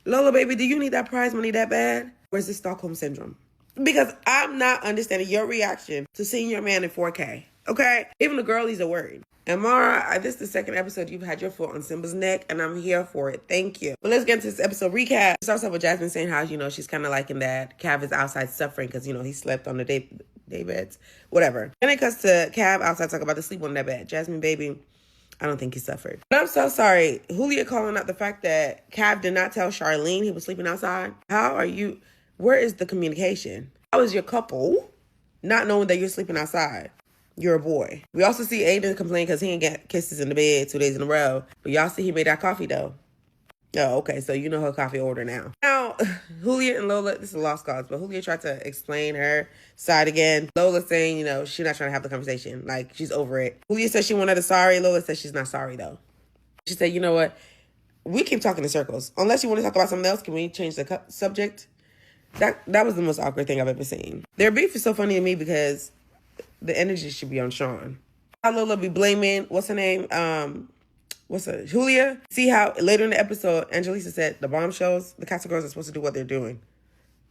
Lola, baby, do you need that prize money that bad? Or is this Stockholm Syndrome? Because I'm not understanding your reaction to seeing your man in 4K. Okay? Even the girlies are worried. And Mara, this is the second episode you've had your foot on Simba's neck, and I'm here for it. Thank you. But let's get into this episode recap. It starts off with Jasmine saying how, she's kind of liking that Cav is outside suffering because, he slept on the day beds. Whatever. Then it cuts to Cav outside talking about the sleep on that bed. Jasmine, baby, I don't think he suffered. But I'm so sorry. Julia calling out the fact that Cav did not tell Charlene he was sleeping outside. Where is the communication? How is your couple not knowing that you're sleeping outside? You're a boy. We also see Aiden complain because he ain't get kisses in the bed 2 days in a row. But y'all see he made that coffee though. Oh, okay. So you know her coffee order now. Now, Julia and Lola, this is a lost cause, but Julia tried to explain her side again. Lola saying, she's not trying to have the conversation. Like, she's over it. Julia says she wanted a sorry. Lola says she's not sorry though. She said, you know what? We keep talking in circles. Unless you want to talk about something else, can we change the subject? That was the most awkward thing I've ever seen. Their beef is so funny to me because the energy should be on Sean. How Lola be blaming, what's her name? Julia? See how later in the episode, Angelisa said the bombshells, the Castle girls are supposed to do what they're doing.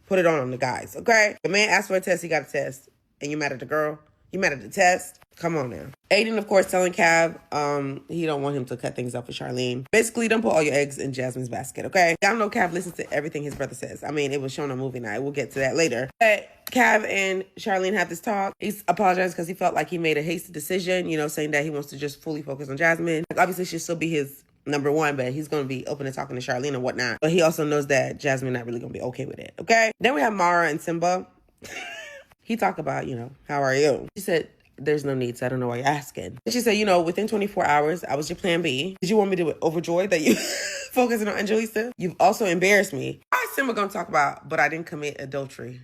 Put it on the guys, okay? The man asked for a test, he got a test. And you mad at the girl? You mad at the test? Come on now. Aiden, of course, telling Cav he don't want him to cut things off with Charlene. Basically, don't put all your eggs in Jasmine's basket, okay? Y'all know Cav listens to everything his brother says. I mean, it was shown on movie night. We'll get to that later. But Cav and Charlene have this talk. He's apologized because he felt like he made a hasty decision, saying that he wants to just fully focus on Jasmine. Like, obviously, she'll still be his number one, but he's going to be open to talking to Charlene and whatnot. But he also knows that Jasmine not really going to be okay with it, okay? Then we have Mara and Simba. He talked about, how are you? She said, there's no need, so I don't know why you're asking. And she said, within 24 hours, I was your plan B. Did you want me to be overjoyed that you focusing on Angelisa? You've also embarrassed me. I Simba gonna talk about, but I didn't commit adultery.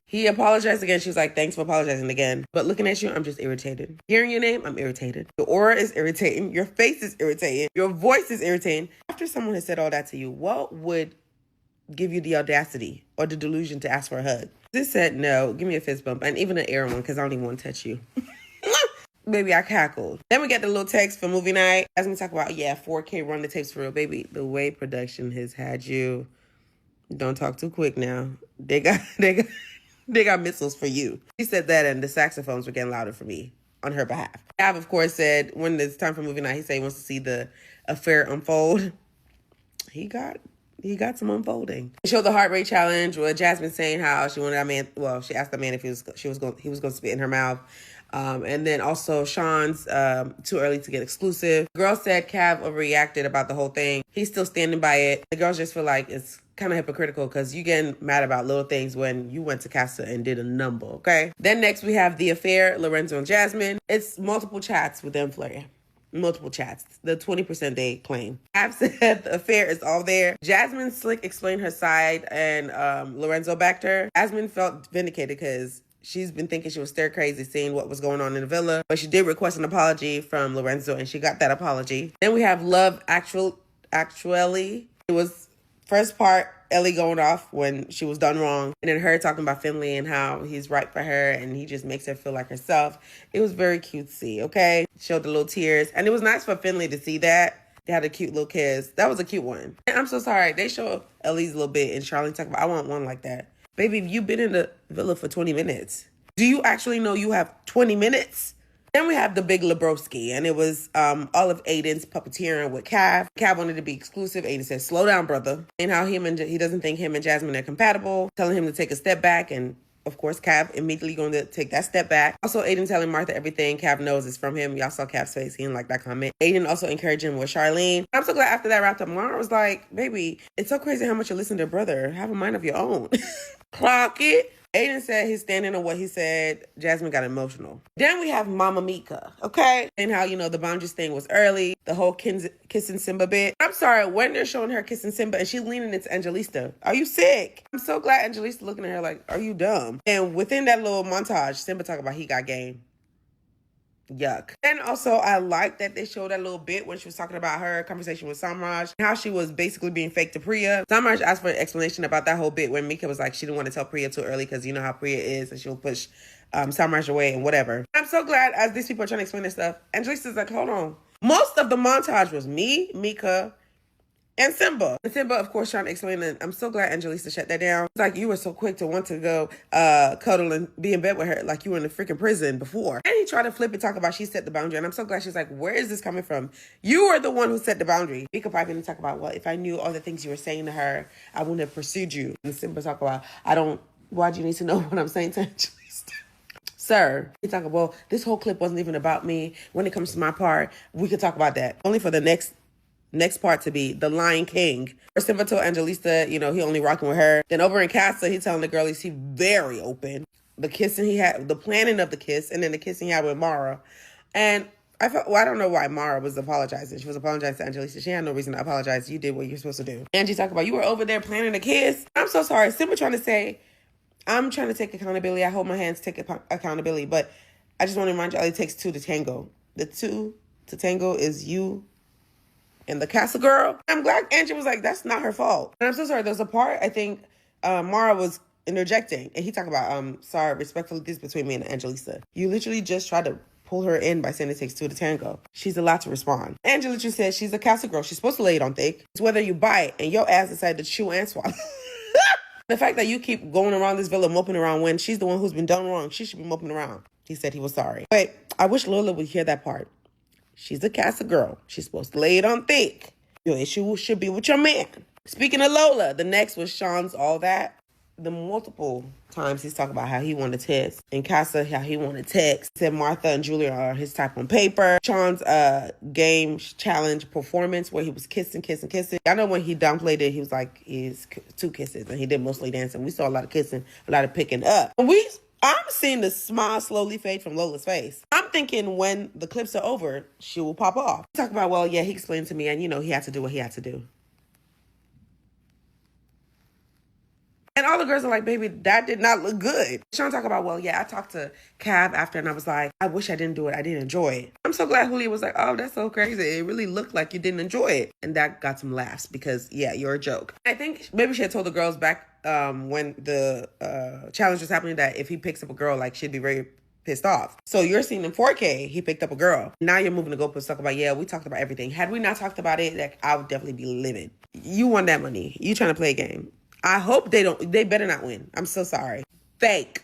He apologized again. She was like, thanks for apologizing again. But looking at you, I'm just irritated. Hearing your name, I'm irritated. Your aura is irritating. Your face is irritating. Your voice is irritating. After someone has said all that to you, what would give you the audacity or the delusion to ask for a hug? This said, no, give me a fist bump and even an air one because I don't even want to touch you. Baby, I cackled. Then we get the little text for movie night. As we talk about, 4K run the tapes for real. Baby, the way production has had you, don't talk too quick now. They got missiles for you. She said that and the saxophones were getting louder for me on her behalf. Av, of course, said when it's time for movie night, he said he wants to see the affair unfold. He got some unfolding. He showed the heart rate challenge with Jasmine saying how she wanted that man. Well, she asked the man if he was going to spit in her mouth. And then also Sean's too early to get exclusive. The girl said Cav overreacted about the whole thing. He's still standing by it. The girls just feel like it's kind of hypocritical because you getting mad about little things when you went to Casa and did a number, okay? Then next we have the affair, Lorenzo and Jasmine. It's multiple chats with them flirting. Multiple chats. The 20% they claim. I've said the affair is all there. Jasmine slick explained her side and Lorenzo backed her. Jasmine felt vindicated because she's been thinking she was stir crazy seeing what was going on in the villa. But she did request an apology from Lorenzo and she got that apology. Then we have Love Actually. It was first part, Ellie going off when she was done wrong. And then her talking about Finley and how he's right for her and he just makes her feel like herself. It was very cutesy, okay? Showed the little tears. And it was nice for Finley to see that. They had a cute little kiss. That was a cute one. And I'm so sorry. They show Ellie's a little bit and Charlene talking about, I want one like that. Baby, you've been in the villa for 20 minutes. Do you actually know you have 20 minutes? Then we have the big Lebowski, and it was all of Aiden's puppeteering with Cav. Cav wanted to be exclusive. Aiden said, slow down, brother. And how he doesn't think him and Jasmine are compatible, telling him to take a step back. And, of course, Cav immediately going to take that step back. Also, Aiden telling Martha everything Cav knows is from him. Y'all saw Cav's face. He didn't like that comment. Aiden also encouraging him with Charlene. I'm so glad after that wrapped up, Mara was like, baby, it's so crazy how much you listen to your brother. Have a mind of your own. Clock it. Aiden said his standing on what he said. Jasmine got emotional. Then we have Mama Mica, okay? And how, the boundaries thing was early. The whole kissing Simba bit. I'm sorry, when they're showing her kissing Simba and she's leaning into Angelista. Are you sick? I'm so glad Angelista looking at her like, are you dumb? And within that little montage, Simba talking about he got game. Yuck. And also, I like that they showed that little bit when she was talking about her conversation with Samraj, how she was basically being fake to Priya. Samraj asked for an explanation about that whole bit when Mica was like, she didn't want to tell Priya too early because you know how Priya is and she'll push Samraj away and whatever. I'm so glad as these people are trying to explain this stuff, Angelisa's like, hold on. Most of the montage was me, Mica, And Simba. And Simba, of course, trying to explain that I'm so glad Angelisa shut that down. It's like you were so quick to want to go cuddle and be in bed with her like you were in a freaking prison before. And he tried to flip and talk about she set the boundary. And I'm so glad she's like, where is this coming from? You were the one who set the boundary. Mica probably didn't talk about, well, if I knew all the things you were saying to her, I wouldn't have pursued you. And Simba talk about, why'd you need to know what I'm saying to Angelisa? Sir, he talk about, well, this whole clip wasn't even about me. When it comes to my part, we could talk about that. Only for the next part to be the Lion King. Or Simba told Angelisa, he only rocking with her. Then over in Casa, he telling the girlies he very open. The kissing he had, the planning of the kiss, and then the kissing he had with Mara. And I don't know why Mara was apologizing. She was apologizing to Angelisa. She had no reason to apologize. You did what you're supposed to do. Angie talked about, you were over there planning a kiss. I'm so sorry. Simba trying to say, I'm trying to take accountability. I hold my hands, take accountability. But I just want to remind you, it takes two to tango. The two to tango is you and the Casa girl. I'm glad Angie was like, that's not her fault. And I'm so sorry. There's a part, I think, Mara was interjecting. And he talked about, sorry, respectfully, this is between me and Angelisa. You literally just tried to pull her in by saying it takes two to tango. She's allowed to respond. Angela literally said she's a Casa girl. She's supposed to lay it on thick. It's whether you bite and your ass decide to chew and swallow. The fact that you keep going around this villa moping around when she's the one who's been done wrong, she should be moping around. He said he was sorry. But I wish Lola would hear that part. She's a Casa girl. She's supposed to lay it on thick. Your issue should be with your man. Speaking of Lola, the next was Sean's all that. The multiple times he's talking about how he wanted text. In Casa, how he wanted text. He said Martha and Julia are his type on paper. Sean's game challenge performance where he was kissing. I know when he downplayed it, he was like, he's two kisses. And he did mostly dancing. We saw a lot of kissing, a lot of picking up. I'm seeing the smile slowly fade from Lola's face. I'm thinking when the clips are over, she will pop off. Talk about, well, yeah, he explained to me and, he had to do what he had to do. And all the girls are like, baby, that did not look good. Sean talk about, well, yeah, I talked to Cav after and I was like, I wish I didn't do it. I didn't enjoy it. I'm so glad Julia was like, oh, that's so crazy. It really looked like you didn't enjoy it. And that got some laughs because, yeah, you're a joke. I think maybe she had told the girls back when the challenge was happening that if he picks up a girl, like she'd be very pissed off. So you're seeing in 4K, he picked up a girl. Now you're moving to goalposts, talk about, yeah, we talked about everything. Had we not talked about it, like, I would definitely be livid. You won that money. You trying to play a game. I hope they better not win. I'm so sorry. Fake.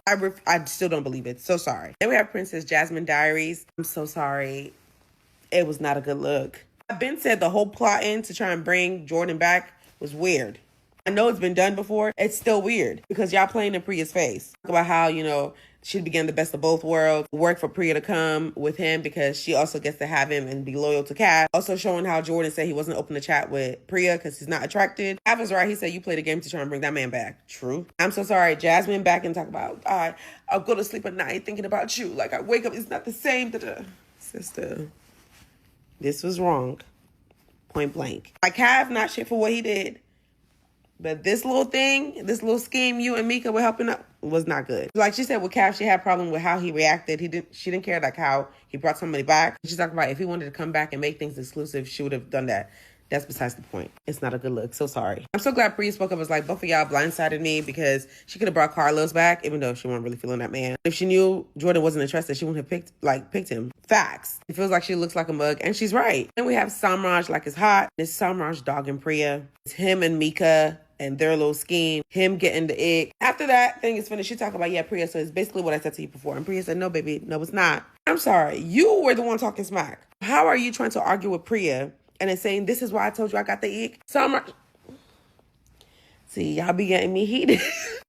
I still don't believe it. So sorry. Then we have Princess Jasmine Diaries. I'm so sorry. It was not a good look. Ben said the whole plotting to try and bring Jordan back was weird. I know it's been done before. It's still weird because y'all playing in Priya's face. Talk about how, she'd begin the best of both worlds. Work for Priya to come with him because she also gets to have him and be loyal to Cav. Also showing how Jordan said he wasn't open to chat with Priya because he's not attracted. Cav was right. He said you played a game to try and bring that man back. True. I'm so sorry. Jasmine back and talk about, I'll go to sleep at night thinking about you. Like I wake up, it's not the same. Sister, this was wrong. Point blank. Like Cav not shit for what he did. But this little thing, this little scheme you and Mica were helping up was not good. Like she said with Cav, she had a problem with how he reacted. She didn't care like how he brought somebody back. She talked about if he wanted to come back and make things exclusive, she would have done that. That's besides the point. It's not a good look. So sorry. I'm so glad Priya spoke up. Was like, both of y'all blindsided me because she could have brought Carlos back, even though she wasn't really feeling that man. If she knew Jordan wasn't interested, she wouldn't have picked him. Facts. It feels like she looks like a mug, and she's right. Then we have Samraj like it's hot. It's Samraj dogging Priya. It's him and Mica and their little scheme, him getting the egg. After that thing is finished, she talk about, yeah, Priya, so it's basically what I said to you before. And Priya said, no, baby, no, it's not. I'm sorry. You were the one talking smack. How are you trying to argue with Priya and then saying, this is why I told you I got the egg? See, y'all be getting me heated.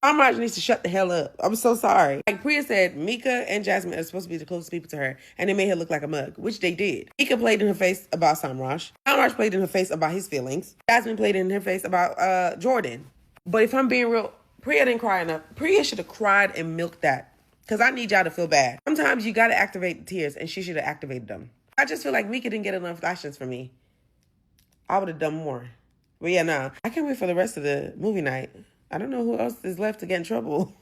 Samraj needs to shut the hell up. I'm so sorry. Like Priya said, Mica and Jasmine are supposed to be the closest people to her, and they made her look like a mug, which they did. Mica played in her face about Samraj. Samraj played in her face about his feelings. Jasmine played in her face about Jordan. But if I'm being real, Priya didn't cry enough. Priya should have cried and milked that, because I need y'all to feel bad. Sometimes you got to activate the tears, and she should have activated them. I just feel like Mica didn't get enough lashings for me. I would have done more. But yeah, nah. I can't wait for the rest of the movie night. I don't know who else is left to get in trouble.